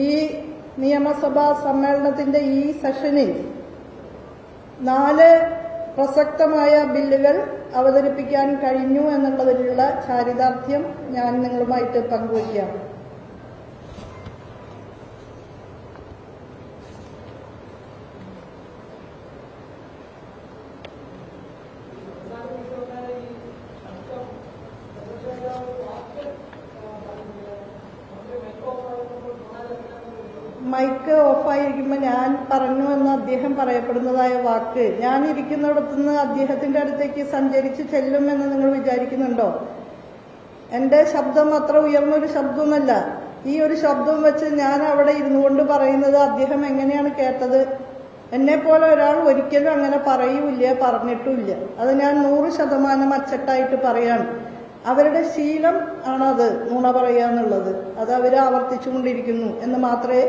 ഈ നിയമസഭാ സമ്മേളനത്തിന്റെ ഈ സെഷനിൽ 4 പ്രസക്തമായ ബില്ലുകൾ അവതരിപ്പിക്കാൻ കഴിഞ്ഞു എന്നുള്ളതിലുള്ള ചാരിതാർത്ഥ്യം ഞാൻ നിങ്ങളുമായിട്ട് പങ്കുവയ്ക്കാം. മൈക്ക് ഓഫായിരിക്കുമ്പോൾ ഞാൻ പറഞ്ഞു എന്ന് അദ്ദേഹം പറയപ്പെടുന്നതായ വാക്ക് ഞാൻ ഇരിക്കുന്നിടത്തുനിന്ന് അദ്ദേഹത്തിന്റെ അടുത്തേക്ക് സഞ്ചരിച്ച് ചെല്ലുമെന്ന് നിങ്ങൾ വിചാരിക്കുന്നുണ്ടോ? എന്റെ ശബ്ദം അത്ര ഉയർന്നൊരു ശബ്ദമൊന്നല്ല. ഈ ഒരു ശബ്ദം വെച്ച് ഞാൻ അവിടെ ഇരുന്നു കൊണ്ട് പറയുന്നത് അദ്ദേഹം എങ്ങനെയാണ് കേട്ടത്? എന്നെ പോലെ ഒരാൾ ഒരിക്കലും അങ്ങനെ പറയൂല, പറഞ്ഞിട്ടുമില്ല. അത് ഞാൻ 100% അച്ചട്ടായിട്ട് പറയാണ്. അവരുടെ ശീലം ആണത് നുണ പറയാന്നുള്ളത്. അത് അവര് ആവർത്തിച്ചുകൊണ്ടിരിക്കുന്നു എന്ന് മാത്രമേ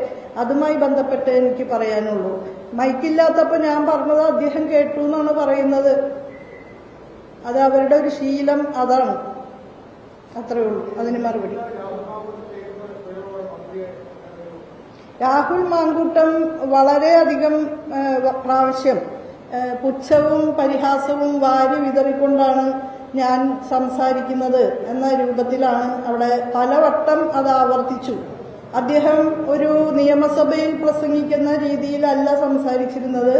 അതുമായി ബന്ധപ്പെട്ട് എനിക്ക് പറയാനുള്ളൂ. മൈക്കില്ലാത്തപ്പോൾ ഞാൻ പറഞ്ഞത് അദ്ദേഹം കേട്ടു എന്നാണ് പറയുന്നത്. അത് അവരുടെ ഒരു ശീലം അതാണ്. അത്രേ ഉള്ളൂ അതിന് മറുപടി. രാഹുൽ മാങ്കൂട്ടം വളരെയധികം പ്രാവശ്യം പുച്ഛവും പരിഹാസവും വാരി വിതറിക്കൊണ്ടാണ് ഞാൻ സംസാരിക്കുന്നത് എന്ന രൂപത്തിലാണ് അവിടെ പലവട്ടം അത് ആവർത്തിച്ചു. അദ്ദേഹം ഒരു നിയമസഭയിൽ പ്രസംഗിക്കുന്ന രീതിയിലല്ല സംസാരിച്ചിരുന്നത്.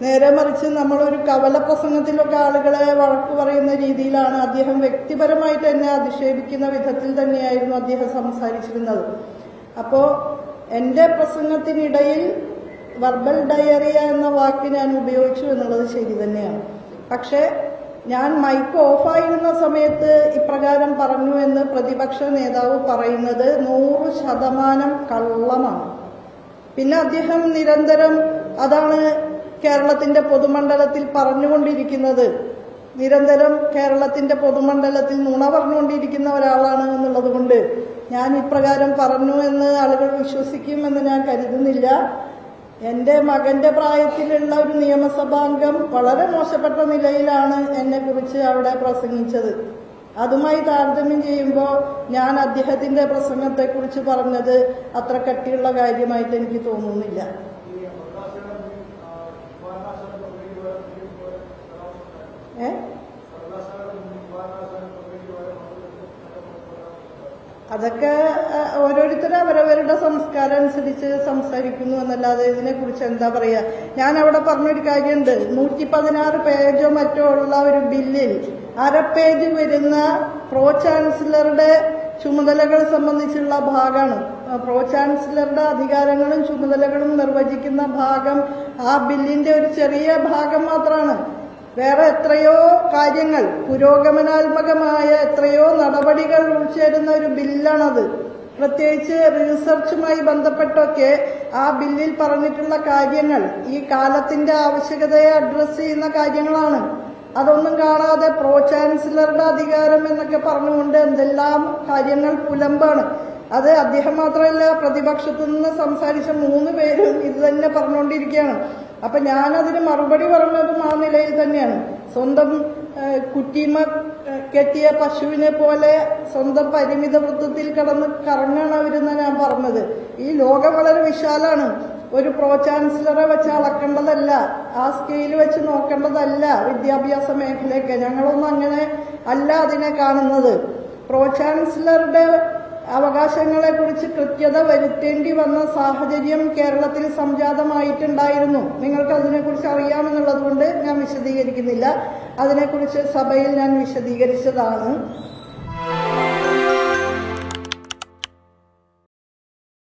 നേരെ മറിച്ച് നമ്മളൊരു കവല പ്രസംഗത്തിലൊക്കെ ആളുകളെ വഴക്ക് പറയുന്ന രീതിയിലാണ് അദ്ദേഹം വ്യക്തിപരമായിട്ട് എന്നെ അധിക്ഷേപിക്കുന്ന വിധത്തിൽ തന്നെയായിരുന്നു അദ്ദേഹം സംസാരിച്ചിരുന്നത്. അപ്പോ എന്റെ പ്രസംഗത്തിനിടയിൽ വെർബൽ ഡയറിയ എന്ന വാക്ക് ഞാൻ ഉപയോഗിച്ചു എന്നുള്ളത് ശരി തന്നെയാണ്. പക്ഷെ ഞാൻ മൈക്ക് ഓഫായിരുന്ന സമയത്ത് ഇപ്രകാരം പറഞ്ഞു എന്ന് പ്രതിപക്ഷ നേതാവ് പറയുന്നത് 100% കള്ളമാണ്. പിന്നെ അദ്ദേഹം നിരന്തരം അതാണ് കേരളത്തിന്റെ പൊതുമണ്ഡലത്തിൽ പറഞ്ഞുകൊണ്ടിരിക്കുന്നത്. നിരന്തരം കേരളത്തിന്റെ പൊതുമണ്ഡലത്തിൽ നുണ പറഞ്ഞുകൊണ്ടിരിക്കുന്ന ഒരാളാണ് എന്നുള്ളത് കൊണ്ട് ഞാൻ ഇപ്രകാരം പറഞ്ഞു എന്ന് ആളുകൾ വിശ്വസിക്കുമെന്ന് ഞാൻ കരുതുന്നില്ല. എന്റെ മകന്റെ പ്രായത്തിലുള്ള ഒരു നിയമസഭാംഗം വളരെ മോശപ്പെട്ട നിലയിലാണ് എന്നെ കുറിച്ച് അവിടെ പ്രസംഗിച്ചത്. അതുമായി താരതമ്യം ചെയ്യുമ്പോൾ ഞാൻ അദ്ദേഹത്തിന്റെ പ്രസംഗത്തെക്കുറിച്ച് പറഞ്ഞത് അത്ര കട്ടിയുള്ള കാര്യമായിട്ട് എനിക്ക് തോന്നുന്നില്ല. അതൊക്കെ ഓരോരുത്തരും അവരവരുടെ സംസ്കാരം അനുസരിച്ച് സംസാരിക്കുന്നു എന്നല്ലാതെ ഇതിനെക്കുറിച്ച് എന്താ പറയാ. ഞാൻ അവിടെ പറഞ്ഞൊരു കാര്യമുണ്ട്. 116 പേജോ മറ്റോ ഉള്ള ഒരു ബില്ലിൽ 1/2 പേജ് വരുന്ന പ്രോ ചാൻസലറുടെ ചുമതലകൾ സംബന്ധിച്ചുള്ള ഭാഗമാണ്. പ്രോ ചാൻസലറുടെ അധികാരങ്ങളും ചുമതലകളും നിർവചിക്കുന്ന ഭാഗം ആ ബില്ലിന്റെ ഒരു ചെറിയ ഭാഗം മാത്രമാണ്. വേറെ എത്രയോ കാര്യങ്ങൾ, പുരോഗമനാത്മകമായ എത്രയോ നടപടികൾ ഉൾച്ചേരുന്ന ഒരു ബില്ലാണത്. പ്രത്യേകിച്ച് റിസർച്ചുമായി ബന്ധപ്പെട്ടൊക്കെ ആ ബില്ലിൽ പറഞ്ഞിട്ടുള്ള കാര്യങ്ങൾ ഈ കാലത്തിന്റെ ആവശ്യകതയെ അഡ്രസ് ചെയ്യുന്ന കാര്യങ്ങളാണ്. അതൊന്നും കാണാതെ പ്രോ ചാൻസലറുടെ അധികാരം എന്നൊക്കെ പറഞ്ഞുകൊണ്ട് എന്തെല്ലാം കാര്യങ്ങൾ പുലമ്പാണ്. അത് അദ്ദേഹം മാത്രമല്ല, പ്രതിപക്ഷത്തു നിന്ന് സംസാരിച്ച 3 പേരും ഇത് തന്നെ പറഞ്ഞുകൊണ്ടിരിക്കുകയാണ്. അപ്പൊ ഞാനതിന് മറുപടി പറഞ്ഞതും ആ നിലയിൽ തന്നെയാണ്. സ്വന്തം കുറ്റിമ കെട്ടിയ പശുവിനെ പോലെ സ്വന്തം പരിമിത വൃത്തത്തിൽ കിടന്ന് കറങ്ങാണ് അവരെന്ന് ഞാൻ പറഞ്ഞത്. ഈ ലോകം വളരെ വിശാലാണ്. ഒരു പ്രോ ചാൻസലറെ വെച്ച് അളക്കേണ്ടതല്ല, ആ സ്കെയിൽ വെച്ച് നോക്കേണ്ടതല്ല വിദ്യാഭ്യാസ മേഖലയൊക്കെ. ഞങ്ങളൊന്നും അങ്ങനെ അല്ല അതിനെ കാണുന്നത്. പ്രോ ചാൻസലറുടെ അവകാശങ്ങളെ കുറിച്ച് കൃത്യത വരുത്തേണ്ടി വന്ന സാഹചര്യം കേരളത്തിൽ സംജാതമായിട്ടുണ്ടായിരുന്നു. നിങ്ങൾക്ക് അതിനെക്കുറിച്ച് അറിയാമെന്നുള്ളത് കൊണ്ട് ഞാൻ വിശദീകരിക്കുന്നില്ല. അതിനെക്കുറിച്ച് സഭയിൽ ഞാൻ വിശദീകരിച്ചതാണ്.